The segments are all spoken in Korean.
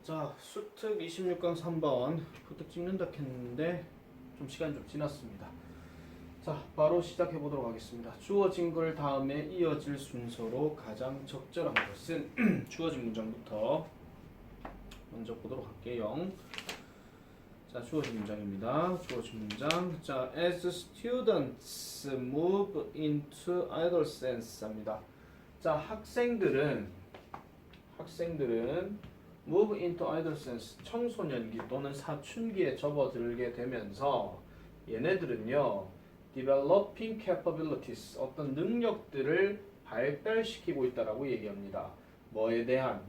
자, 수특 26강 3번 부터 찍는다 했는데 좀 시간이 좀 지났습니다. 자, 바로 시작해 보도록 하겠습니다. 주어진 걸 다음에 이어질 순서로 가장 적절한 것은 주어진 문장부터 먼저 보도록 할게요. 자, 주어진 문장입니다. 주어진 문장. 자, as students move into adolescence 합니다. 자, 학생들은 move into adolescence, 청소년기 또는 사춘기에 접어들게 되면서 얘네들은요, developing capabilities, 어떤 능력들을 발달시키고 있다라고 얘기합니다. 뭐에 대한?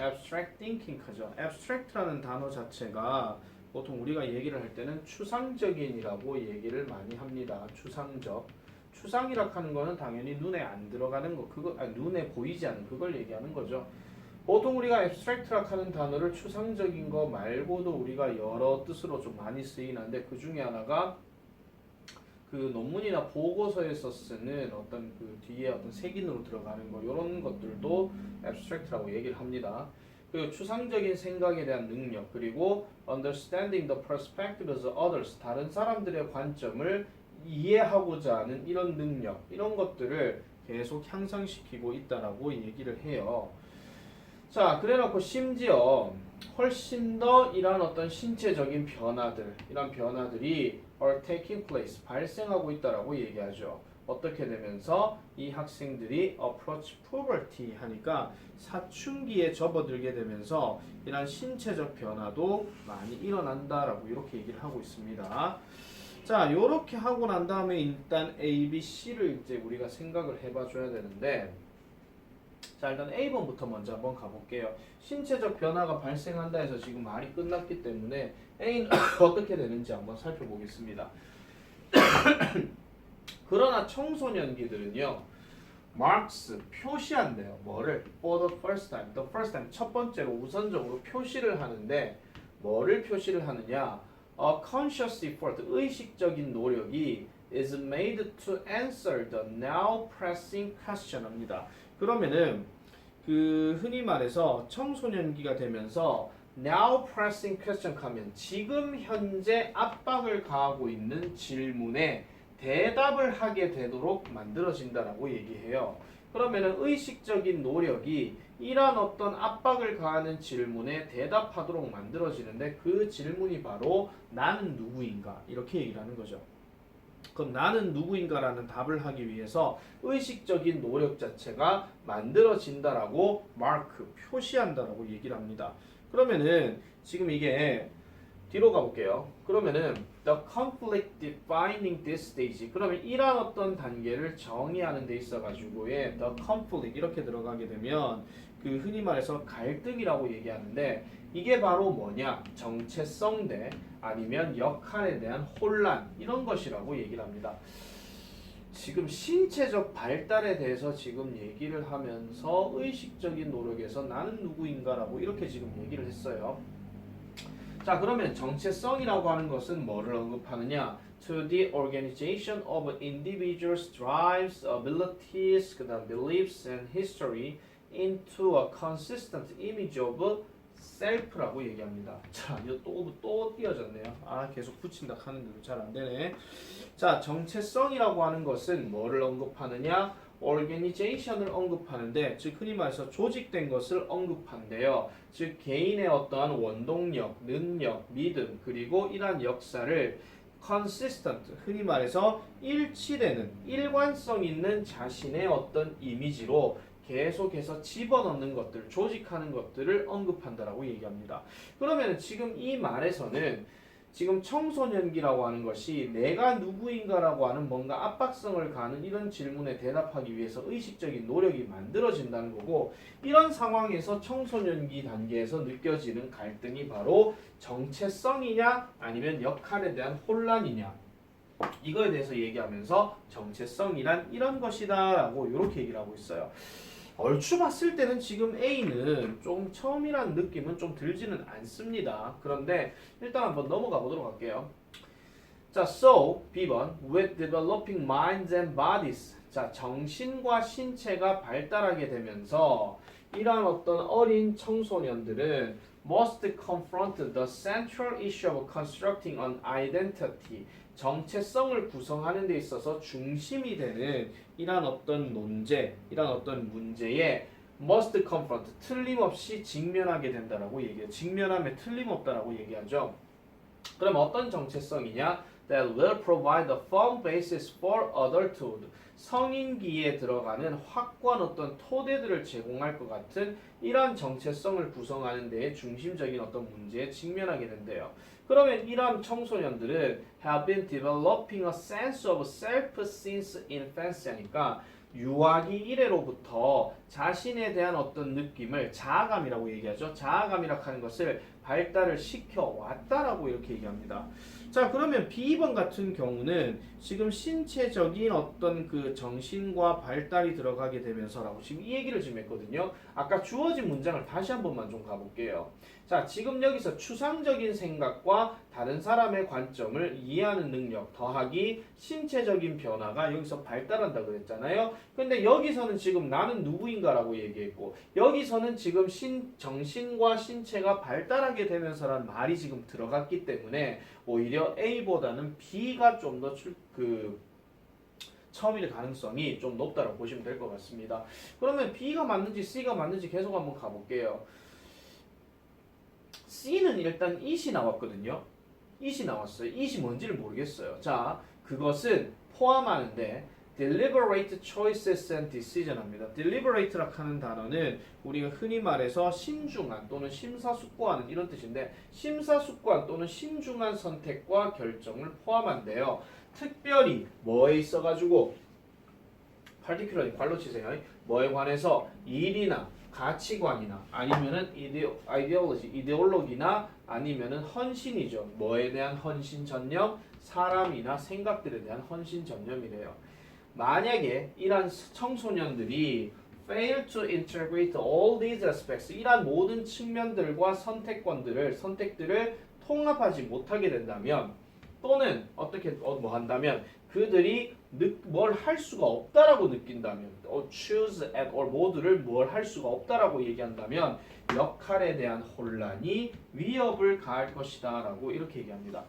abstract thinking죠. abstract라는 단어 자체가 보통 우리가 얘기를 할 때는 추상적인이라고 얘기를 많이 합니다. 추상적. 추상이라 하는 거는 당연히 눈에 안 들어가는 거, 눈에 보이지 않는 그걸 얘기하는 거죠. 보통 우리가 abstract라 하는 단어를 추상적인 거 말고도 우리가 여러 뜻으로 좀 많이 쓰이는데 그 중에 하나가 그 논문이나 보고서에서 쓰는 어떤 그 뒤에 어떤 색인으로 들어가는 거 이런 것들도 abstract라고 얘기를 합니다. 그리고 추상적인 생각에 대한 능력, 그리고 understanding the perspectives of others, 다른 사람들의 관점을 이해하고자 하는 이런 능력, 이런 것들을 계속 향상시키고 있다라고 얘기를 해요. 자, 그래놓고 심지어 훨씬 더 이러한 어떤 신체적인 변화들, 이런 변화들이 are taking place, 발생하고 있다라고 얘기하죠. 어떻게 되면서 이 학생들이 approach puberty 하니까 사춘기에 접어들게 되면서 이러한 신체적 변화도 많이 일어난다라고 이렇게 얘기를 하고 있습니다. 자, 요렇게 하고 난 다음에 일단 A, B, C를 이제 우리가 생각을 해봐 줘야 되는데, 자, 일단 A번부터 먼저 한번 가볼게요. 신체적 변화가 발생한다 해서 지금 말이 끝났기 때문에 A는 어떻게 되는지 한번 살펴보겠습니다. 그러나 청소년기들은요, marks, 표시한대요. 뭐를? for the first time, the first time, 첫 번째로 우선적으로 표시를 하는데 뭐를 표시를 하느냐? A conscious effort, 의식적인 노력이 is made to answer the now pressing question 합니다. 그러면은 그 흔히 말해서 청소년기가 되면서 now pressing question 하면 지금 현재 압박을 가하고 있는 질문에 대답을 하게 되도록 만들어진다라고 얘기해요. 그러면은 의식적인 노력이 이러한 어떤 압박을 가하는 질문에 대답하도록 만들어지는데 그 질문이 바로 나는 누구인가 이렇게 얘기를 하는 거죠. 그럼 나는 누구인가라는 답을 하기 위해서 의식적인 노력 자체가 만들어진다라고 마크, 표시한다라고 얘기를 합니다. 그러면은 지금 이게 뒤로 가볼게요. 그러면은 the conflict defining this stage, 그러면 이러한 어떤 단계를 정의하는 데 있어가지고의 the conflict 이렇게 들어가게 되면 그 흔히 말해서 갈등이라고 얘기하는데 이게 바로 뭐냐? 정체성 대 아니면 역할에 대한 혼란 이런 것이라고 얘기를 합니다. 지금 신체적 발달에 대해서 지금 얘기를 하면서 의식적인 노력에서 나는 누구인가라고 이렇게 지금 얘기를 했어요. 자, 그러면 정체성이라고 하는 것은 뭐를 언급하느냐? To the organization of individuals' drives, abilities, 그다음 beliefs and history into a consistent image of self라고 얘기합니다. 자, 이거 또 띄어졌네요. 아, 계속 붙인다 하는데도 잘 안 되네. 자, 정체성이라고 하는 것은 뭐를 언급하느냐? organization을 언급하는데, 즉 흔히 말해서 조직된 것을 언급한대요. 즉 개인의 어떠한 원동력, 능력, 믿음, 그리고 이러한 역사를 consistent, 흔히 말해서 일치되는, 일관성 있는 자신의 어떤 이미지로 계속해서 집어넣는 것들, 조직하는 것들을 언급한다라고 얘기합니다. 그러면 지금 이 말에서는 지금 청소년기라고 하는 것이 내가 누구인가라고 하는 뭔가 압박성을 가하는 이런 질문에 대답하기 위해서 의식적인 노력이 만들어진다는 거고, 이런 상황에서 청소년기 단계에서 느껴지는 갈등이 바로 정체성이냐 아니면 역할에 대한 혼란이냐, 이거에 대해서 얘기하면서 정체성이란 이런 것이다 라고 이렇게 얘기를 하고 있어요. 얼추 봤을 때는 지금 A는 좀 처음이라는 느낌은 좀 들지는 않습니다. 그런데 일단 한번 넘어가 보도록 할게요. 자, so B번 with developing minds and bodies. 자, 정신과 신체가 발달하게 되면서 이러한 어떤 어린 청소년들은 must confront the central issue of constructing an identity. 정체성을 구성하는 데 있어서 중심이 되는 이러한 어떤 논제, 이러한 어떤 문제에 must confront, 틀림없이 직면하게 된다라고 얘기해요. 직면하면 틀림없다라고 얘기하죠. 그럼 어떤 정체성이냐? That will provide a firm basis for adulthood. 성인기에 들어가는 확고한 어떤 토대들을 제공할 것 같은 이러한 정체성을 구성하는 데에 중심적인 어떤 문제에 직면하게 된대요. 그러면 이러한 청소년들은 have been developing a sense of self since infancy 하니까 유아기 이래로부터 자신에 대한 어떤 느낌을 자아감이라고 얘기하죠. 자아감이라고 하는 것을 발달을 시켜왔다라고 이렇게 얘기합니다. 자, 그러면 B번 같은 경우는 지금 신체적인 어떤 그 정신과 발달이 들어가게 되면서라고 지금 이 얘기를 지금 했거든요. 아까 주어진 문장을 다시 한 번만 좀 가볼게요. 자, 지금 여기서 추상적인 생각과 다른 사람의 관점을 이해하는 능력 더하기 신체적인 변화가 여기서 발달한다 그랬잖아요. 근데 여기서는 지금 나는 누구인가라고 얘기했고 여기서는 지금 정신과 신체가 발달하게 되면서라는 말이 지금 들어갔기 때문에 오히려 A보다는 B가 좀 더 처음일 가능성이 좀 높다고 보시면 될 것 같습니다. 그러면 B가 맞는지 C가 맞는지 계속 한번 가볼게요. C는 일단 it이 나왔거든요. it이 나왔어요. it이 뭔지를 모르겠어요. 자, 그것은 포함하는데 deliberate choices and decision 합니다. deliberate라고 하는 단어는 우리가 흔히 말해서 신중한 또는 심사숙고하는 이런 뜻인데 심사숙고한 또는 신중한 선택과 결정을 포함한대요. 특별히 뭐에 있어가지고 particularly 발로 치세요. 뭐에 관해서 일이나 가치관이나 아니면은 이데올로기나 아니면은 헌신이죠. 뭐에 대한 헌신 전념? 사람이나 생각들에 대한 헌신 전념이래요. 만약에 이러한 청소년들이 fail to integrate all these aspects, 이러한 모든 측면들과 선택들을 통합하지 못하게 된다면 또는 어떻게 뭐 한다면 그들이 뭘 할 수가 없다라고 느낀다면 choose at all 모두를 뭘 할 수가 없다라고 얘기한다면 역할에 대한 혼란이 위협을 가할 것이다 라고 이렇게 얘기합니다.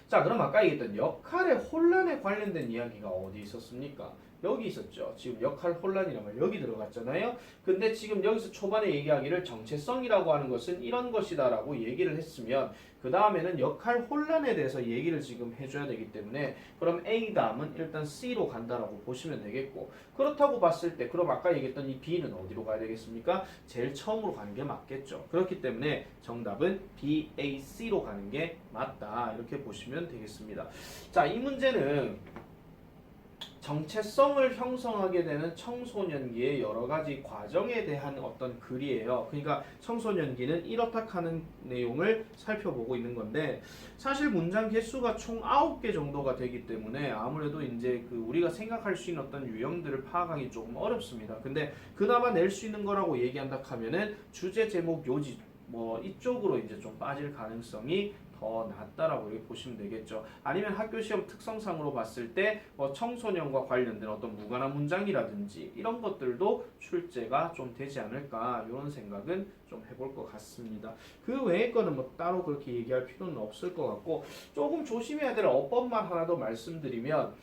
자, 그럼 아까 얘기했던 역할의 혼란에 관련된 이야기가 어디 있었습니까? 여기 있었죠. 지금 역할 혼란이란 말 여기 들어갔잖아요. 근데 지금 여기서 초반에 얘기하기를 정체성이라고 하는 것은 이런 것이다 라고 얘기를 했으면 그 다음에는 역할 혼란에 대해서 얘기를 지금 해줘야 되기 때문에 그럼 A 다음은 일단 C로 간다라고 보시면 되겠고 그렇다고 봤을 때 그럼 아까 얘기했던 이 B는 어디로 가야 되겠습니까? 제일 처음으로 가는 게 맞겠죠. 그렇기 때문에 정답은 B, A, C로 가는 게 맞다 이렇게 보시면 되겠습니다. 자, 이 문제는 정체성을 형성하게 되는 청소년기의 여러 가지 과정에 대한 어떤 글이에요. 그러니까 청소년기는 이렇다 하는 내용을 살펴보고 있는 건데 사실 문장 개수가 총 9개 정도가 되기 때문에 아무래도 이제 그 우리가 생각할 수 있는 어떤 유형들을 파악하기 조금 어렵습니다. 근데 그나마 낼 수 있는 거라고 얘기한다 하면은 주제 제목 요지 뭐 이쪽으로 이제 좀 빠질 가능성이 더 낫다라고 이렇게 보시면 되겠죠. 아니면 학교 시험 특성상으로 봤을 때 청소년과 관련된 어떤 무관한 문장이라든지 이런 것들도 출제가 좀 되지 않을까 이런 생각은 좀 해볼 것 같습니다. 그 외의 거는 뭐 따로 그렇게 얘기할 필요는 없을 것 같고 조금 조심해야 될 어법만 하나 더 말씀드리면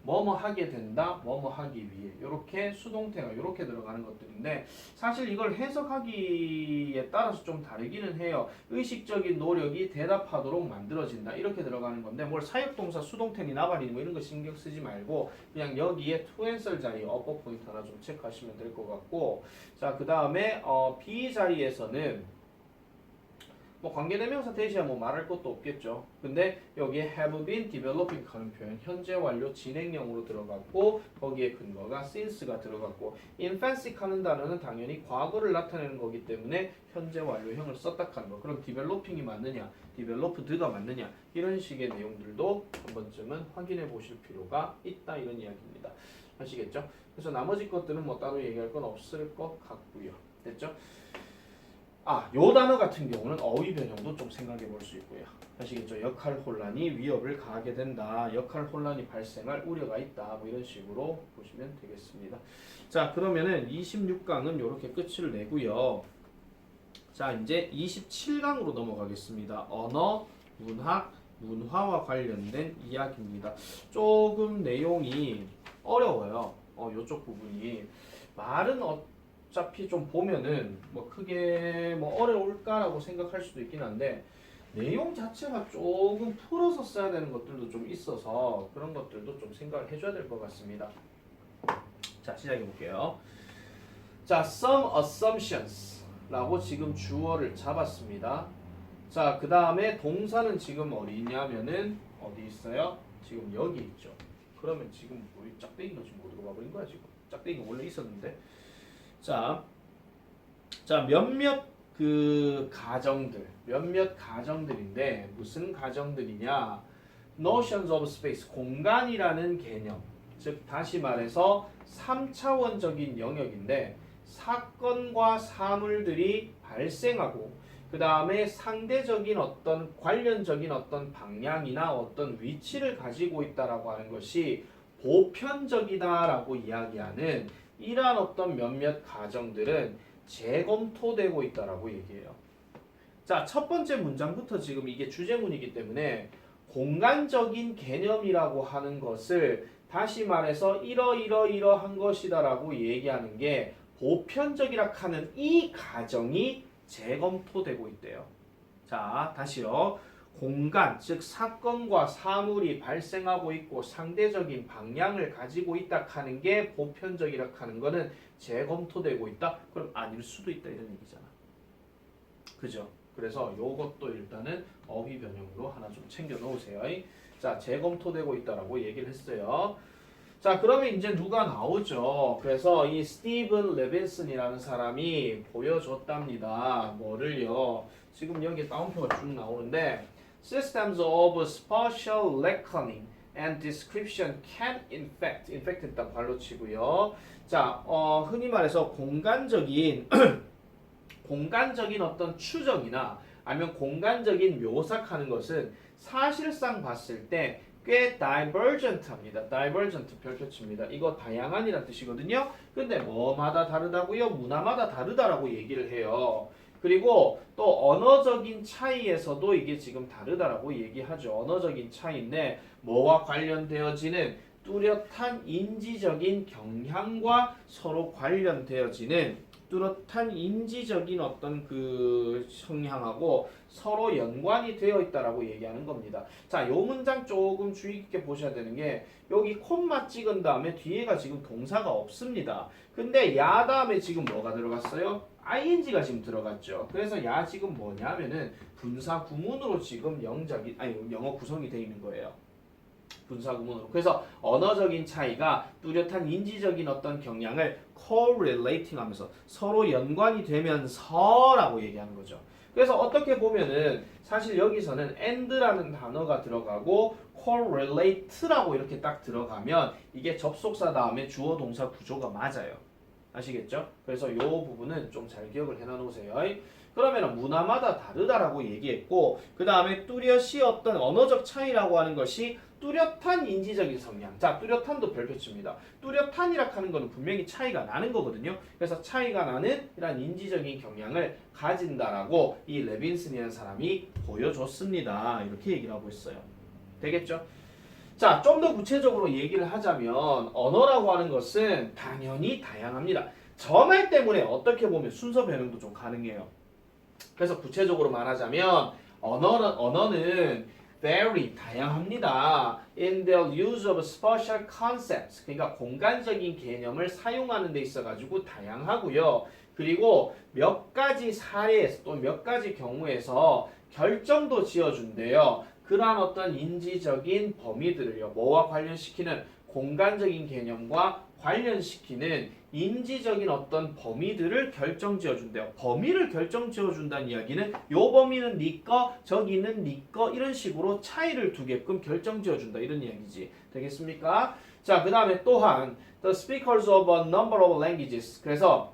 뭐뭐 하게 된다, 뭐뭐 하기 위해 이렇게 수동태가 이렇게 들어가는 것들인데 사실 이걸 해석하기에 따라서 좀 다르기는 해요. 의식적인 노력이 대답하도록 만들어진다 이렇게 들어가는 건데 뭘 사역동사 수동태니 나발이니 뭐 이런 거 신경 쓰지 말고 그냥 여기에 to answer 자리에 어법 포인트 하나 좀 체크하시면 될 것 같고 자, 그 다음에 B 자리에서는 뭐 관계대명사 대시야 뭐 말할 것도 없겠죠. 근데 여기에 have been developing 하는 표현 현재 완료 진행형으로 들어갔고 거기에 근거가 since가 들어갔고 infancy 하는 단어는 당연히 과거를 나타내는 거기 때문에 현재 완료형을 썼다 하는 거. 그럼 developing이 맞느냐, developed가 맞느냐 이런 식의 내용들도 한 번쯤은 확인해 보실 필요가 있다 이런 이야기입니다. 아시겠죠? 그래서 나머지 것들은 뭐 따로 얘기할 건 없을 것 같고요. 됐죠? 요 단어 같은 경우는 어휘 변형도 좀 생각해 볼 수 있고요. 아시겠죠? 역할 혼란이 위협을 가하게 된다. 역할 혼란이 발생할 우려가 있다. 뭐 이런 식으로 보시면 되겠습니다. 자, 그러면은 26강은 이렇게 끝을 내고요. 자, 이제 27강으로 넘어가겠습니다. 언어, 문학, 문화와 관련된 이야기입니다. 조금 내용이 어려워요. 요쪽 부분이. 말은 어차피 좀 보면은 뭐 크게 뭐 어려울까라고 생각할 수도 있긴 한데 내용 자체가 조금 풀어서 써야 되는 것들도 좀 있어서 그런 것들도 좀 생각을 해줘야 될 것 같습니다. 자, 시작해 볼게요. 자, some assumptions 라고 지금 주어를 잡았습니다. 자, 그 다음에 동사는 지금 어디 있냐면은 어디 있어요? 지금 여기 있죠. 그러면 지금 우리 짝대기가 지금 어디로 가버린 거야 지금? 짝대기가 원래 있었는데. 자, 몇몇 몇몇 가정들인데 무슨 가정들이냐? notions of space, 공간이라는 개념. 즉 다시 말해서 3차원적인 영역인데 사건과 사물들이 발생하고 그 다음에 상대적인 어떤 관련적인 어떤 방향이나 어떤 위치를 가지고 있다라고 하는 것이 보편적이다라고 이야기하는 이러한 어떤 몇몇 가정들은 재검토되고 있다라고 얘기해요. 자, 첫 번째 문장부터 지금 이게 주제문이기 때문에 공간적인 개념이라고 하는 것을 다시 말해서 이러한 것이다라고 얘기하는 게 보편적이라 하는 이 가정이 재검토되고 있대요. 자, 다시요. 공간, 즉 사건과 사물이 발생하고 있고 상대적인 방향을 가지고 있다 하는 게 보편적이라 하는 거는 재검토되고 있다? 그럼 아닐 수도 있다 이런 얘기잖아. 그죠? 그래서 요것도 일단은 어휘 변형으로 하나 좀 챙겨 놓으세요. 자, 재검토되고 있다라고 얘기를 했어요. 자, 그러면 이제 누가 나오죠? 그래서 이 스티븐 레빈슨이라는 사람이 보여줬답니다. 뭐를요? 지금 여기 따옴표가 쭉 나오는데 Systems of spatial reckoning and description can infect 일단 발로 치고요. 자, 흔히 말해서 공간적인 어떤 추정이나 아니면 공간적인 묘사하는 것은 사실상 봤을 때 꽤 divergent합니다. divergent 별표치입니다. 이거 다양한이란 뜻이거든요. 근데 뭐마다 다르다고요? 문화마다 다르다라고 얘기를 해요. 그리고 또 언어적인 차이에서도 이게 지금 다르다라고 얘기하죠. 언어적인 차이인데 뭐와 관련되어지는 뚜렷한 인지적인 경향과 서로 관련되어지는 뚜렷한 인지적인 어떤 그 성향하고 서로 연관이 되어 있다라고 얘기하는 겁니다. 자, 요 문장 조금 주의 깊게 보셔야 되는 게 여기 콤마 찍은 다음에 뒤에가 지금 동사가 없습니다. 근데 야 다음에 지금 뭐가 들어갔어요? ing가 지금 들어갔죠. 그래서 야 지금 뭐냐면은 분사 구문으로 지금 영어 구성이 되어 있는 거예요. 분사 구문으로. 그래서 언어적인 차이가 뚜렷한 인지적인 어떤 경향을 correlating 하면서 서로 연관이 되면서라고 얘기하는 거죠. 그래서 어떻게 보면은 사실 여기서는 and라는 단어가 들어가고 correlate라고 이렇게 딱 들어가면 이게 접속사 다음에 주어 동사 구조가 맞아요. 아시겠죠? 그래서 이 부분은 좀 잘 기억을 해놔 놓으세요. 그러면 문화마다 다르다라고 얘기했고 그 다음에 뚜렷이 어떤 언어적 차이라고 하는 것이 뚜렷한 인지적인 성향. 자, 뚜렷한도 별표치입니다. 뚜렷한이라 하는 거는 분명히 차이가 나는 거거든요. 그래서 차이가 나는 이런 인지적인 경향을 가진다라고 이 레빈슨이라는 사람이 보여줬습니다. 이렇게 얘기를 하고 있어요. 되겠죠? 자, 좀 더 구체적으로 얘기를 하자면 언어라고 하는 것은 당연히 다양합니다. 저 말 때문에 어떻게 보면 순서 변형도 좀 가능해요. 그래서 구체적으로 말하자면 언어는 very 다양합니다. In their use of spatial concepts. 그러니까 공간적인 개념을 사용하는 데 있어 가지고 다양하고요. 그리고 몇 가지 사례에서 또 몇 가지 경우에서 결정도 지어준대요. 그러한 어떤 인지적인 범위들을요. 뭐와 관련시키는 공간적인 개념과 관련시키는 인지적인 어떤 범위들을 결정지어준대요. 범위를 결정지어준다는 이야기는 요 범위는 네 거, 저기는 네 거 이런 식으로 차이를 두게끔 결정지어준다 이런 이야기지. 되겠습니까? 자, 그 다음에 또한 The speakers of a number of languages. 그래서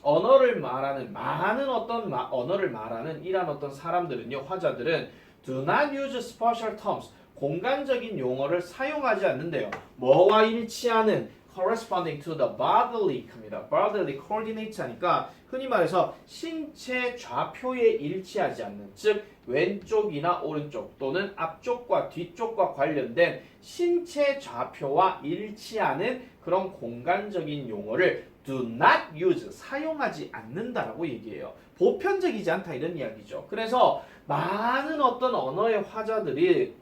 언어를 말하는 많은 어떤 언어를 말하는 이란 어떤 사람들은요, 화자들은 do not use spatial terms 공간적인 용어를 사용하지 않는데요. 뭐와 일치하는 corresponding to the bodily 입니다. bodily coordinate 하니까 흔히 말해서 신체 좌표에 일치하지 않는, 즉 왼쪽이나 오른쪽 또는 앞쪽과 뒤쪽과 관련된 신체 좌표와 일치하는 그런 공간적인 용어를 do not use 사용하지 않는다라고 얘기해요. 보편적이지 않다 이런 이야기죠. 그래서 많은 어떤 언어의 화자들이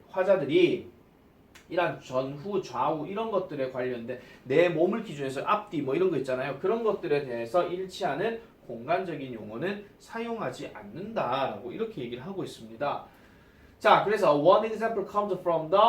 이런 전후, 좌우 이런 것들에 관련된 내 몸을 기준해서 앞뒤 뭐 이런 거 있잖아요. 그런 것들에 대해서 일치하는 공간적인 용어는 사용하지 않는다라고 이렇게 얘기를 하고 있습니다. 자, 그래서 one example comes from the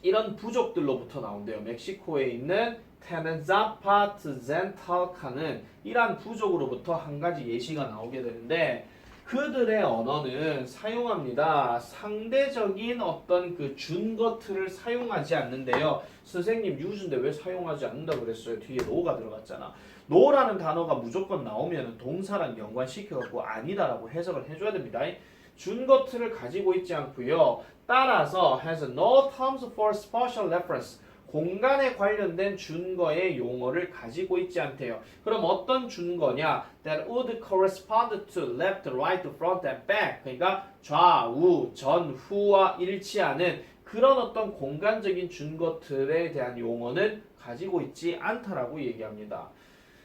이런 부족들로부터 나온대요. 멕시코에 있는 테네자파트젠탈카는 이러한 부족으로부터 한 가지 예시가 나오게 되는데 그들의 언어는 사용합니다. 상대적인 어떤 그 준거트를 사용하지 않는데요. 선생님 유주인데 왜 사용하지 않는다고 그랬어요? 뒤에 no가 들어갔잖아. no라는 단어가 무조건 나오면 동사랑 연관시켜갖고 아니다라고 해석을 해줘야 됩니다. 준거트를 가지고 있지 않고요. 따라서 has no terms for spatial reference. 공간에 관련된 준거의 용어를 가지고 있지 않대요. 그럼 어떤 준거냐? That would correspond to left, right, front, and back. 그러니까 좌우, 전, 후와 일치하는 그런 어떤 공간적인 준거들에 대한 용어는 가지고 있지 않다라고 얘기합니다.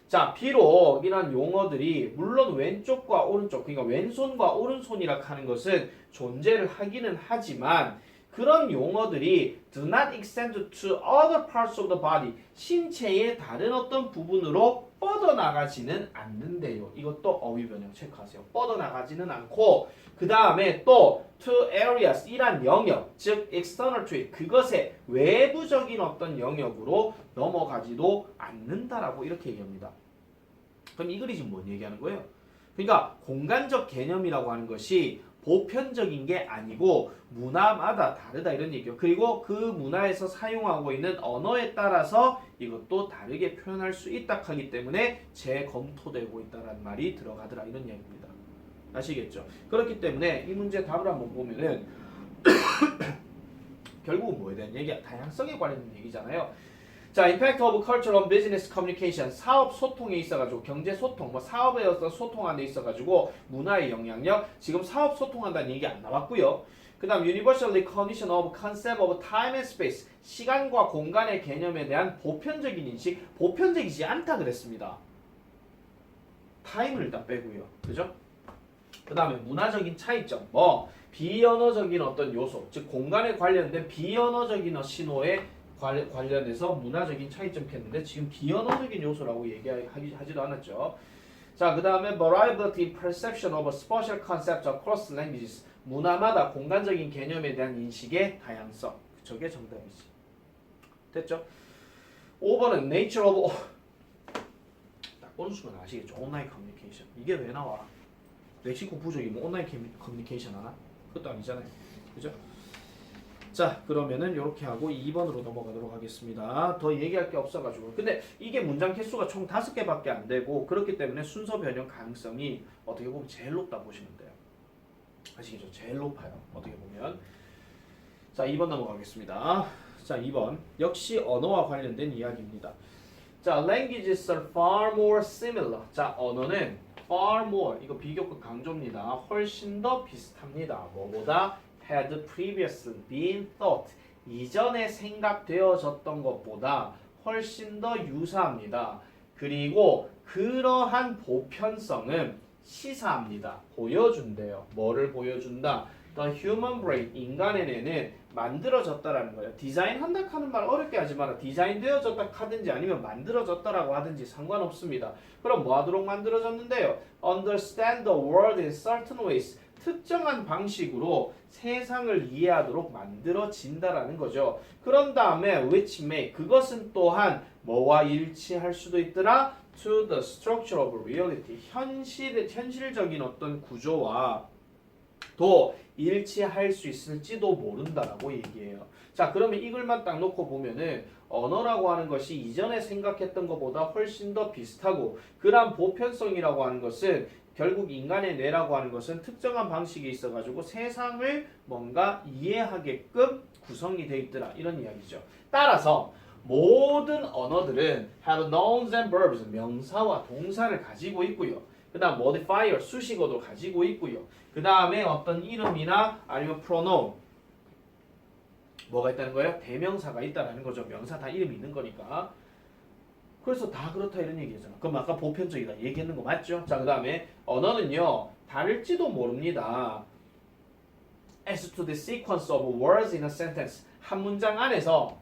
자, 비록 이런 용어들이 물론 왼쪽과 오른쪽, 그러니까 왼손과 오른손이라 하는 것은 존재를 하기는 하지만 그런 용어들이 do not extend to other parts of the body. 신체의 다른 어떤 부분으로 뻗어나가지는 않는데요. 이것도 어휘 변형 체크하세요. 뻗어나가지는 않고 그 다음에 또 to areas 이란 영역, 즉 external to it, 그것의 외부적인 어떤 영역으로 넘어가지도 않는다라고 이렇게 얘기합니다. 그럼 이 글이 지금 뭔 얘기하는 거예요? 그러니까 공간적 개념이라고 하는 것이 보편적인 게 아니고 문화마다 다르다 이런 얘기요. 그리고 그 문화에서 사용하고 있는 언어에 따라서 이것도 다르게 표현할 수 있다 하기 때문에 재검토되고 있다는 말이 들어가더라 이런 이야기입니다. 아시겠죠? 그렇기 때문에 이 문제 답을 한번 보면은 결국은 뭐에 대한 얘기야? 다양성에 관련된 얘기잖아요. 자, impact of culture on business communication. 사업 소통에 있어가지고 경제 소통, 뭐 사업에 어떤 소통하는 데 있어가지고 문화의 영향력. 지금 사업 소통한다는 얘기 안 나왔고요. 그 다음 universal recognition of concept of time and space. 시간과 공간의 개념에 대한 보편적인 인식. 보편적이지 않다 그랬습니다. 타임을 일단 빼고요. 그죠? 그 다음에 문화적인 차이점. 뭐 비언어적인 어떤 요소, 즉 공간에 관련된 비언어적인 신호에 관련해서 문화적인 차이점 했는데 지금 비언어적인 요소라고 얘기하지도 않았죠. 자, 그 다음에 variability perception of spatial concepts across languages. 문화마다 공간적인 개념에 대한 인식의 다양성. 저게 정답이지. 됐죠? 5번은 nature of 딱 보는 순간 아시겠죠? 온라인 커뮤니케이션. 이게 왜 나와? 멕시코 부족이 뭐 온라인 커뮤니케이션 하나? 그것도 아니잖아요. 그죠? 자, 그러면은 이렇게 하고 2번으로 넘어가도록 하겠습니다. 더 얘기할 게 없어가지고. 근데 이게 문장 개수가 총 5개밖에 안 되고 그렇기 때문에 순서 변형 가능성이 어떻게 보면 제일 높다 보시면 돼요. 아시겠죠? 제일 높아요. 어떻게 보면. 자, 2번 넘어가겠습니다. 자, 2번. 역시 언어와 관련된 이야기입니다. 자, languages are far more similar. 자, 언어는 far more. 이거 비교급 강조입니다. 훨씬 더 비슷합니다. 뭐보다? had previously been thought. 이전에 생각되어졌던 것보다 훨씬 더 유사합니다. 그리고 그러한 보편성은 시사합니다. 보여준대요. 뭐를 보여준다? The human brain, 인간의 뇌는 만들어졌다라는 거예요. 디자인한다 하는 말 어렵게 하지 마라. 디자인되어졌다 하든지 아니면 만들어졌다라고 하든지 상관없습니다. 그럼 뭐 하도록 만들어졌는데요? Understand the world in certain ways. 특정한 방식으로 세상을 이해하도록 만들어진다라는 거죠. 그런 다음에 which may, 그것은 또한 뭐와 일치할 수도 있더라? To the structure of reality, 현실적인 어떤 구조와 도 일치할 수 있을지도 모른다라고 얘기해요. 자, 그러면 이글만 딱 놓고 보면은 언어라고 하는 것이 이전에 생각했던 것보다 훨씬 더 비슷하고 그러한 보편성이라고 하는 것은 결국 인간의 뇌라고 하는 것은 특정한 방식이 있어가지고 세상을 뭔가 이해하게끔 구성이 되어 있더라 이런 이야기죠. 따라서 모든 언어들은 have nouns and verbs 명사와 동사를 가지고 있고요. 그 다음 modifier 수식어도 가지고 있고요. 그 다음에 어떤 이름이나 아니면 pronoun 뭐가 있다는 거예요? 대명사가 있다는 거죠. 명사 다 이름이 있는 거니까. 그래서 다 그렇다 이런 얘기잖아. 그럼 아까 보편적이다 얘기했는 거 맞죠? 자, 그 다음에 언어는요 다를지도 모릅니다. As to the sequence of words in a sentence 한 문장 안에서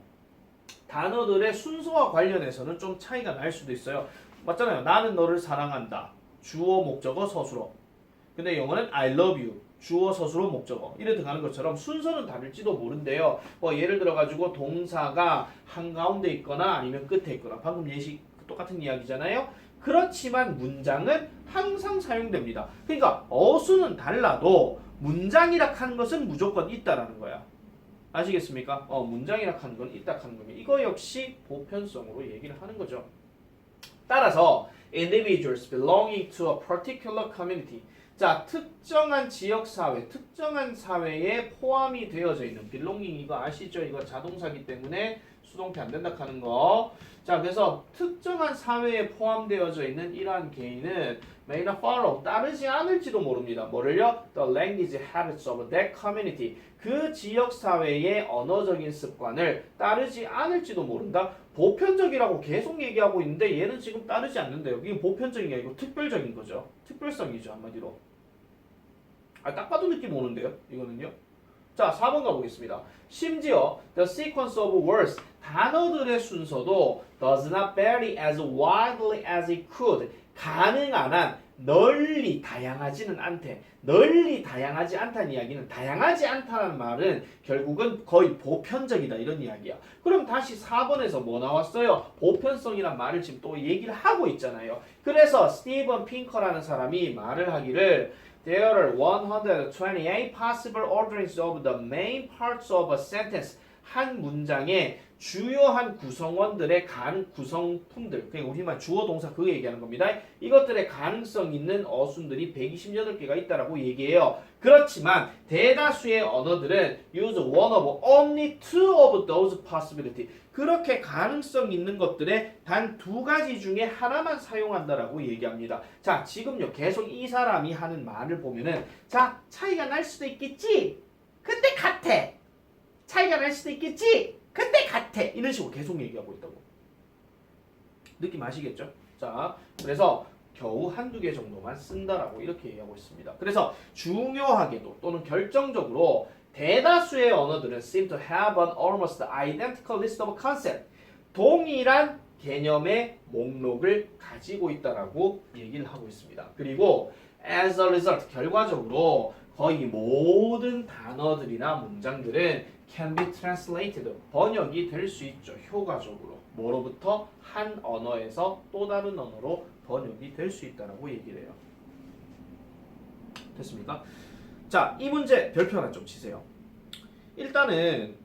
단어들의 순서와 관련해서는 좀 차이가 날 수도 있어요. 맞잖아요. 나는 너를 사랑한다. 주어 목적어 서술어. 근데 영어는 I love you. 주어 서술어 목적어 이래 들어가는 것처럼 순서는 다를지도 모른대요. 뭐 예를 들어 가지고 동사가 한가운데 있거나 아니면 끝에 있거나 방금 예시 똑같은 이야기잖아요. 그렇지만 문장은 항상 사용됩니다. 그러니까 어수는 달라도 문장이라 하는 것은 무조건 있다라는 거야. 아시겠습니까? 문장이라 하는 건 있다 하는 겁니다. 이거 역시 보편성으로 얘기를 하는 거죠. 따라서 individuals belonging to a particular community 자, 특정한 지역사회, 특정한 사회에 포함이 되어져 있는 belonging 이거 아시죠? 이거 자동사기 때문에 수동태 안 된다 하는 거. 자, 그래서 특정한 사회에 포함되어져 있는 이러한 개인은 may not follow, 따르지 않을지도 모릅니다. 뭐를요? The language habits of that community. 그 지역사회의 언어적인 습관을 따르지 않을지도 모른다. 보편적이라고 계속 얘기하고 있는데 얘는 지금 따르지 않는데요. 이게 보편적인 게 아니고 특별적인 거죠. 특별성이죠, 한마디로. 딱 봐도 느낌 오는데요, 이거는요. 자, 4번 가보겠습니다. 심지어 the sequence of words 단어들의 순서도 does not vary as widely as it could 가능한 한 널리 다양하지는 않대. 널리 다양하지 않다는 이야기는 다양하지 않다는 말은 결국은 거의 보편적이다 이런 이야기야. 그럼 다시 4번에서 뭐 나왔어요? 보편성이란 말을 지금 또 얘기를 하고 있잖아요. 그래서 스티븐 핑커라는 사람이 말을 하기를 There are 128 possible orderings of the main parts of a sentence. 한 문장의 주요한 구성원들의 구성품들, 그냥 우리말 주어 동사 그거 얘기하는 겁니다. 이것들의 가능성 있는 어순들이 128개가 있다라고 얘기해요. 그렇지만 대다수의 언어들은 use one of only two of those possibility. 그렇게 가능성 있는 것들의 단 두 가지 중에 하나만 사용한다라고 얘기합니다. 자, 지금요 계속 이 사람이 하는 말을 보면은 자, 차이가 날 수도 있겠지. 근데 같아. 차이가 날 수도 있겠지. 근데 같아. 이런 식으로 계속 얘기하고 있다고. 느낌 아시겠죠? 자, 그래서 겨우 한두 개 정도만 쓴다라고 이렇게 얘기하고 있습니다. 그래서 중요하게도 또는 결정적으로 대다수의 언어들은 seem to have an almost identical list of concepts. 동일한 개념의 목록을 가지고 있다라고 얘기를 하고 있습니다. 그리고 as a result, 결과적으로 거의 모든 단어들이나 문장들은 can be translated, 번역이 될 수 있죠. 효과적으로. 뭐로부터? 한 언어에서 또 다른 언어로 번역이 될 수 있다라고 얘기를 해요. 됐습니까? 자, 이 문제 별표 하나 좀 치세요. 일단은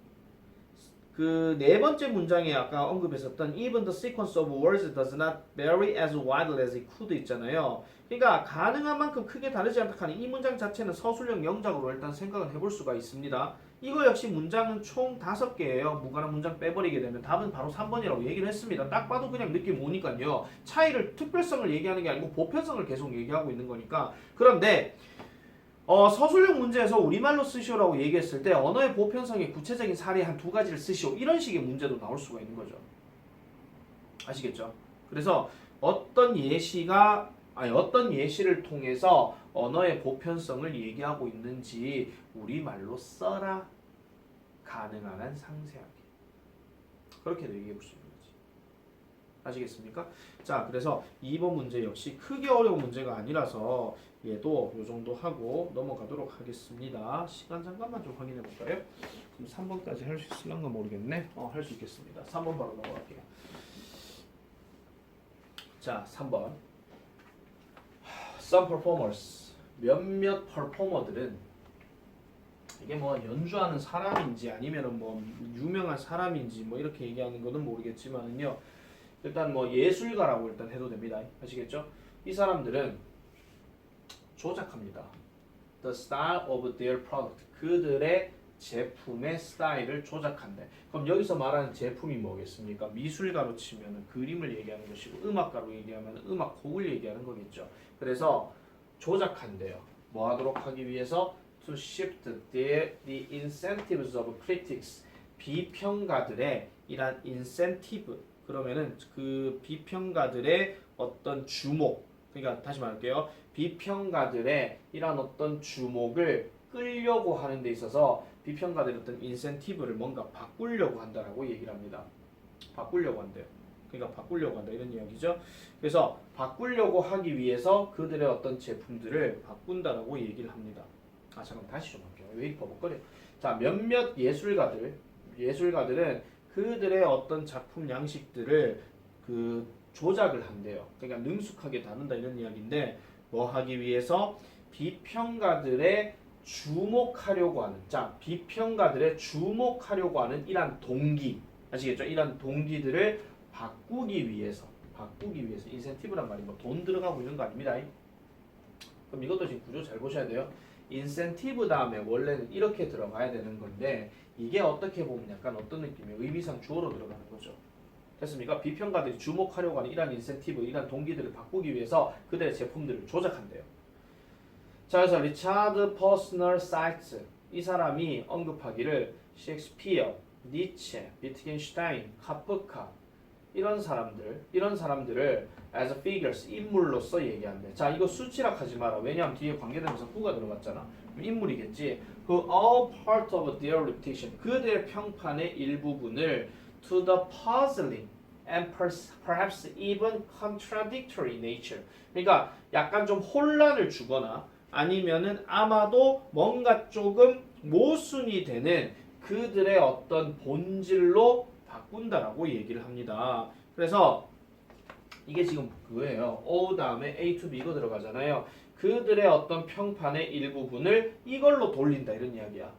그 네 번째 문장에 아까 언급했었던 even the sequence of words does not vary as widely as it could 있잖아요. 그러니까 가능한 만큼 크게 다르지 않다 하는 이 문장 자체는 서술형 영작으로 일단 생각을 해볼 수가 있습니다. 이거 역시 문장은 총 5개예요. 무관한 문장 빼버리게 되면 답은 바로 3번이라고 얘기를 했습니다. 딱 봐도 그냥 느낌 오니까요. 차이를, 특별성을 얘기하는 게 아니고 보편성을 계속 얘기하고 있는 거니까. 그런데 서술형 문제에서 우리말로 쓰시오라고 얘기했을 때 언어의 보편성의 구체적인 사례 한 두 가지를 쓰시오. 이런 식의 문제도 나올 수가 있는 거죠. 아시겠죠? 그래서 어떤 예시를 통해서 언어의 보편성을 얘기하고 있는지 우리말로 써라. 가능한 한 상세하게. 그렇게도 얘기해 볼 수 있는 거지. 아시겠습니까? 자, 그래서 2번 문제 역시 크게 어려운 문제가 아니라서 얘도 요 정도 하고 넘어가도록 하겠습니다. 시간 잠깐만 좀 확인해 볼까요? 그럼 3번까지 할 수 있을런가 모르겠네. 할 수 있겠습니다. 3번 바로 넘어갈게요. 자, 3번. Some performers, 몇몇 퍼포머들은 이게 뭐 연주하는 사람인지 아니면은 뭐 유명한 사람인지 뭐 이렇게 얘기하는 거는 모르겠지만은요. 일단 뭐 예술가라고 일단 해도 됩니다. 아시겠죠? 이 사람들은 조작합니다. The style of their product. 그들의 제품의 스타일을 조작한대. 그럼 여기서 말하는 제품이 뭐겠습니까? 미술가로 치면 그림을 얘기하는 것이고 음악가로 얘기하면 음악곡을 얘기하는 거겠죠. 그래서 조작한대요. 뭐 하도록 하기 위해서? To shift the incentives of critics. 비평가들의 이란 incentive. 그러면은 그 비평가들의 어떤 주목. 그러니까 다시 말할게요. 비평가들의 이런 어떤 주목을 끌려고 하는 데 있어서 비평가들의 어떤 인센티브를 뭔가 바꾸려고 한다라고 얘기를 합니다. 바꾸려고 한대요. 그러니까 바꾸려고 한다 이런 이야기죠. 그래서 바꾸려고 하기 위해서 그들의 어떤 제품들을 바꾼다라고 얘기를 합니다. 아 잠깐 다시 좀 할게요. 왜 이렇게 버벅거려? 자 몇몇 예술가들은 그들의 어떤 작품 양식들을 그 조작을 한대요. 그러니까 능숙하게 다룬다 이런 이야기인데 뭐 하기 위해서 비평가들의 주목하려고 하는 비평가들의 주목하려고 하는 이란 동기 아시겠죠? 이란 동기들을 바꾸기 위해서 인센티브란 말이 뭐 돈 들어가고 이런 거 아닙니다. 그럼 이것도 지금 구조 잘 보셔야 돼요. 인센티브 다음에 원래는 이렇게 들어가야 되는 건데 이게 어떻게 보면 약간 어떤 느낌이에요? 의미상 주어로 들어가는 거죠. 됐습니까? 비평가들이 주목하려고 하는 이런 인센티브, 이런 동기들을 바꾸기 위해서 그들의 제품들을 조작한대요. 자, 그래서 리차드 퍼스널 사이츠 이 사람이 언급하기를 셰익스피어, 니체, 비트겐슈타인, 카프카 이런 사람들을 as figures 인물로서 얘기한대. 자, 이거 수치락 하지 마라. 왜냐하면 뒤에 관계대명사 who가 들어갔잖아. 인물이겠지. 그 all part of their reputation 그들의 평판의 일부분을 to the puzzling and perhaps even contradictory nature. 그러니까 약간 좀 혼란을 주거나 아니면은 아마도 뭔가 조금 모순이 되는 그들의 어떤 본질로 바꾼다라고 얘기를 합니다. 그래서 이게 지금 그거예요. O 다음에 A to B 이거 들어가잖아요. 그들의 어떤 평판의 일부분을 이걸로 돌린다 이런 이야기야.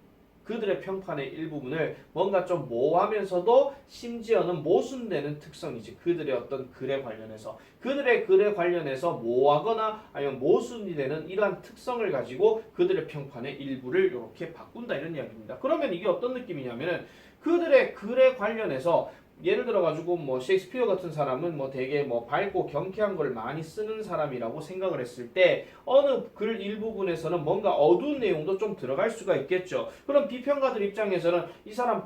그들의 평판의 일부분을 뭔가 좀 모호하면서도 심지어는 모순되는 특성이지. 그들의 어떤 글에 관련해서. 그들의 글에 관련해서 모호하거나 아니면 모순이 되는 이러한 특성을 가지고 그들의 평판의 일부를 이렇게 바꾼다 이런 이야기입니다. 그러면 이게 어떤 느낌이냐면은 그들의 글에 관련해서 예를 들어 가지고 뭐 셰익스피어 같은 사람은 뭐 되게 뭐 밝고 경쾌한 걸 많이 쓰는 사람이라고 생각을 했을 때 어느 글 일부분에서는 뭔가 어두운 내용도 좀 들어갈 수가 있겠죠. 그럼 비평가들 입장에서는 이 사람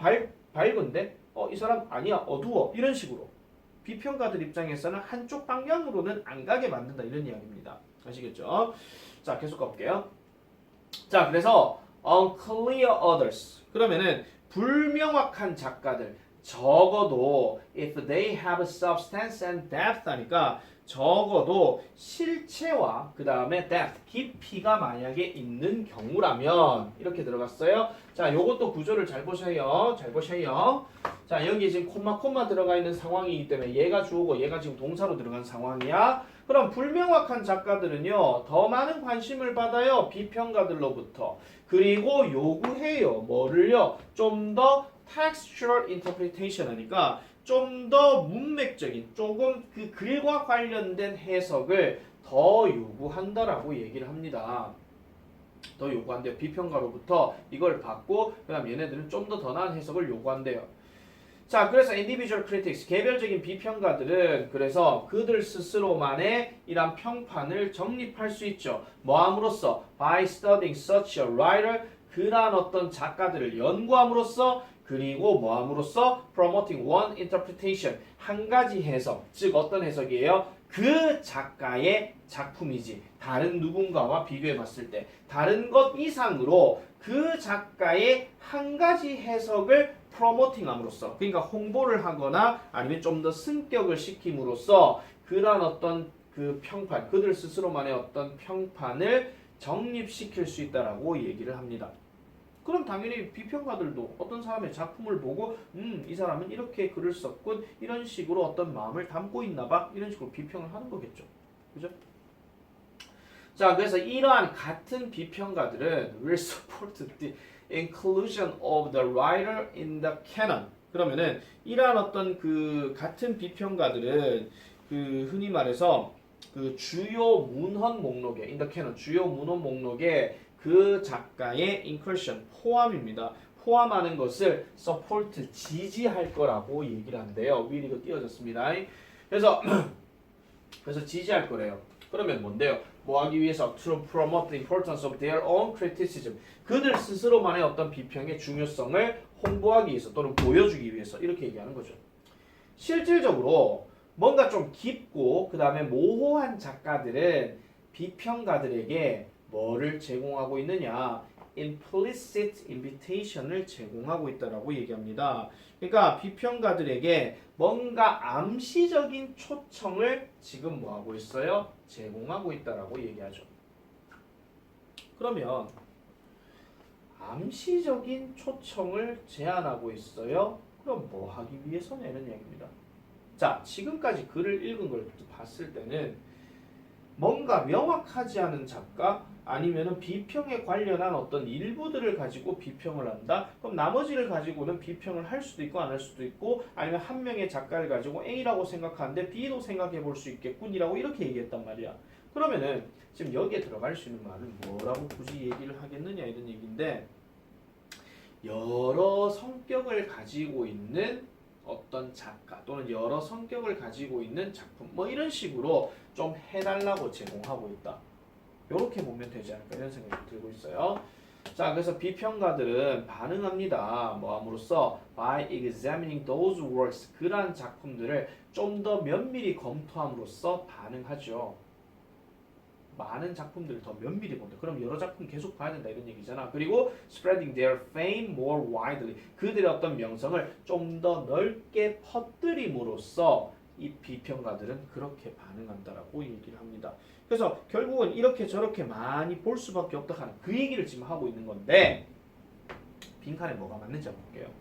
밝은데 이 사람 아니야 어두워 이런 식으로 비평가들 입장에서는 한쪽 방향으로는 안 가게 만든다 이런 이야기입니다. 아시겠죠? 자 계속 가볼게요. 자 그래서 unclear others 그러면은 불명확한 작가들 적어도 if they have substance and depth 하니까 적어도 실체와 그 다음에 depth 깊이가 만약에 있는 경우라면 이렇게 들어갔어요. 자 요것도 구조를 잘 보셔요. 자 여기 지금 콤마 들어가 있는 상황이기 때문에 얘가 주어고 얘가 지금 동사로 들어간 상황이야. 그럼 불명확한 작가들은요 더 많은 관심을 받아요. 비평가들로부터. 그리고 요구해요. 뭐를요? 좀 더 textual interpretation 하니까 좀 더 문맥적인 조금 그 글과 관련된 해석을 더 요구한다라고 얘기를 합니다. 더 요구한대요. 비평가로부터 이걸 받고 그다음 얘네들은 좀 더 나은 해석을 요구한대요. 자, 그래서 individual critics, 개별적인 비평가들은 그래서 그들 스스로만의 이런 평판을 정립할 수 있죠. 뭐함으로써? By studying such a writer, 그러한 어떤 작가들을 연구함으로써 그리고 뭐함으로써? Promoting one interpretation, 한 가지 해석, 즉 어떤 해석이에요? 그 작가의 작품이지 다른 누군가와 비교해 봤을 때 다른 것 이상으로 그 작가의 한 가지 해석을 프로모팅함으로써 그러니까 홍보를 하거나 아니면 좀 더 승격을 시킴으로써 그런 어떤 그 평판 그들 스스로만의 어떤 평판을 정립시킬 수 있다라고 얘기를 합니다. 그럼 당연히 비평가들도 어떤 사람의 작품을 보고 이 사람은 이렇게 글을 썼군 이런 식으로 어떤 마음을 담고 있나 봐 이런 식으로 비평을 하는 거겠죠. 그죠? 자, 그래서 이러한 같은 비평가들은 will support the inclusion of the writer in the canon. 그러면은 이러한 어떤 그 같은 비평가들은 그 흔히 말해서 그 주요 문헌 목록에 in the canon 주요 문헌 목록에 그 작가의 inclusion 포함입니다. 포함하는 것을 support 지지할 거라고 얘기를 한대요. 위에 이거 띄워졌습니다. 그래서 지지할 거래요. 그러면 뭔데요? 뭐 하기 위해서 to promote the importance of their own criticism. 그들 스스로만의 어떤 비평의 중요성을 홍보하기 위해서 또는 보여주기 위해서 이렇게 얘기하는 거죠. 실질적으로 뭔가 좀 깊고 그 다음에 모호한 작가들은 비평가들에게 뭐를 제공하고 있느냐? implicit invitation을 제공하고 있다라고 얘기합니다. 그러니까 비평가들에게 뭔가 암시적인 초청을 지금 뭐 하고 있어요? 제공하고 있다라고 얘기하죠. 그러면 암시적인 초청을 제안하고 있어요. 그럼 뭐 하기 위해서냐 이런 얘기입니다. 자, 지금까지 글을 읽은 걸 봤을 때는 뭔가 명확하지 않은 작가 아니면은 비평에 관련한 어떤 일부들을 가지고 비평을 한다. 그럼 나머지를 가지고는 비평을 할 수도 있고 안 할 수도 있고 아니면 한 명의 작가를 가지고 A라고 생각하는데 B도 생각해 볼 수 있겠군이라고 이렇게 얘기했단 말이야. 그러면은 지금 여기에 들어갈 수 있는 말은 뭐라고 굳이 얘기를 하겠느냐 이런 얘기인데 여러 성격을 가지고 있는 어떤 작가 또는 여러 성격을 가지고 있는 작품 뭐 이런 식으로 좀 해달라고 제공하고 있다. 이렇게 보면 되지 않을까 이런 생각이 들고 있어요. 자, 그래서 비평가들은 반응합니다. 뭐 함으로써 by examining those works 그러한 작품들을 좀 더 면밀히 검토함으로써 반응하죠. 많은 작품들을 더 면밀히 본다. 그럼 여러 작품 계속 봐야 된다 이런 얘기잖아. 그리고 spreading their fame more widely 그들의 어떤 명성을 좀 더 넓게 퍼뜨림으로써 이 비평가들은 그렇게 반응한다라고 얘기를 합니다. 그래서 결국은 이렇게 저렇게 많이 볼 수밖에 없다 하는 그 얘기를 지금 하고 있는 건데 빈칸에 뭐가 맞는지 한번 볼게요.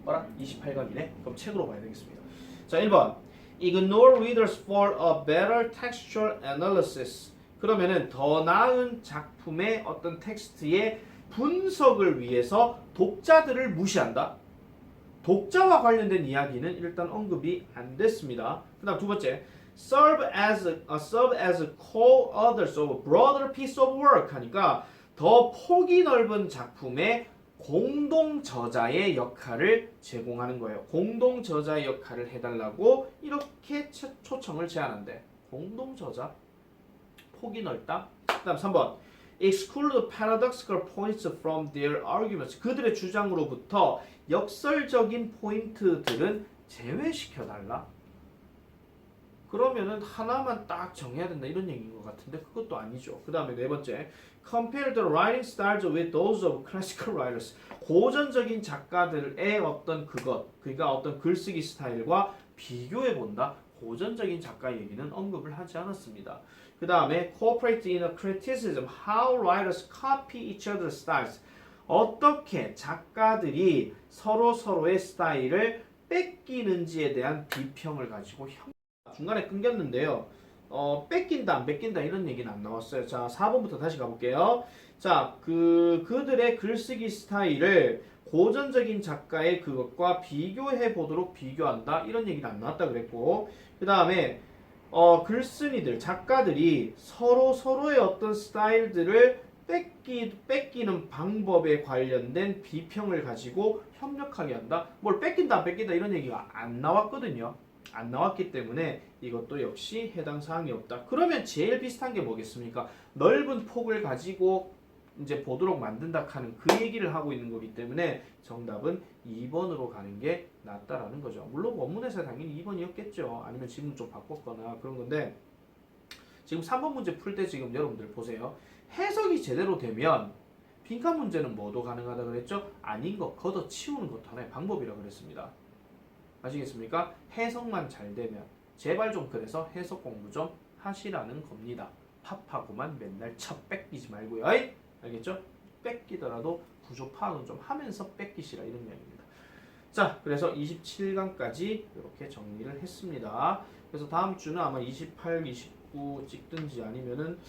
뭐라? 28강이네? 그럼 책으로 봐야 되겠습니다. 자, 1번 Ignore readers for a better textual analysis. 그러면은 더 나은 작품의 어떤 텍스트의 분석을 위해서 독자들을 무시한다. 독자와 관련된 이야기는 일단 언급이 안 됐습니다. 그다음 두 번째, serve as co-authors of a broader piece of work 하니까 더 폭이 넓은 작품의 공동 저자의 역할을 제공하는 거예요. 공동 저자의 역할을 해달라고 이렇게 초청을 제안한대. 공동 저자 폭이 넓다. 그다음 3번 exclude paradoxical points from their arguments. 그들의 주장으로부터 역설적인 포인트들은 제외시켜달라. 그러면은 하나만 딱 정해야 된다 이런 얘기인 것 같은데 그것도 아니죠. 그 다음에 네 번째 compare the writing styles with those of classical writers. 고전적인 작가들의 어떤 그러니까 어떤 글쓰기 스타일과 비교해 본다. 고전적인 작가 얘기는 언급을 하지 않았습니다. 그 다음에 cooperate in a criticism how writers copy each other's styles. 어떻게 작가들이 서로의 스타일을 뺏기는지에 대한 비평을 가지고 중간에 끊겼는데요. 뺏긴다 안 뺏긴다 이런 얘기는 안 나왔어요. 자, 4번부터 다시 가볼게요. 자, 그들의 글쓰기 스타일을 고전적인 작가의 그것과 비교해 보도록 비교한다 이런 얘기는 안 나왔다 그랬고 그 다음에 글쓴이들 작가들이 서로의 어떤 스타일들을 뺏기는 방법에 관련된 비평을 가지고 협력하게 한다. 뭘 뺏긴다 안 뺏긴다 이런 얘기가 안 나왔거든요. 안 나왔기 때문에 이것도 역시 해당 사항이 없다. 그러면 제일 비슷한 게 뭐겠습니까? 넓은 폭을 가지고 이제 보도록 만든다 하는 그 얘기를 하고 있는 거기 때문에 정답은 2번으로 가는 게 낫다라는 거죠. 물론 원문에서 당연히 2번이었겠죠. 아니면 지금 좀 바꿨거나 그런 건데 지금 3번 문제 풀 때 지금 여러분들 보세요. 해석이 제대로 되면 빈칸 문제는 뭐도 가능하다 그랬죠? 아닌 거 걷어치우는 것도 하나의 방법이라고 그랬습니다. 아시겠습니까? 해석만 잘 되면 제발 좀 그래서 해석 공부 좀 하시라는 겁니다. 팝하고만 맨날 첫 뺏기지 말고요. 어이? 알겠죠? 뺏기더라도 구조 파악은 좀 하면서 뺏기시라 이런 이야기입니다. 자, 그래서 27강까지 이렇게 정리를 했습니다. 그래서 다음 주는 아마 28, 29 찍고 찍든지 아니면은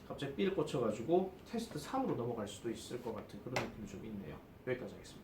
갑자기 삘 꽂혀가지고 테스트 3으로 넘어갈 수도 있을 것 같은 그런 느낌이 좀 있네요. 여기까지 하겠습니다.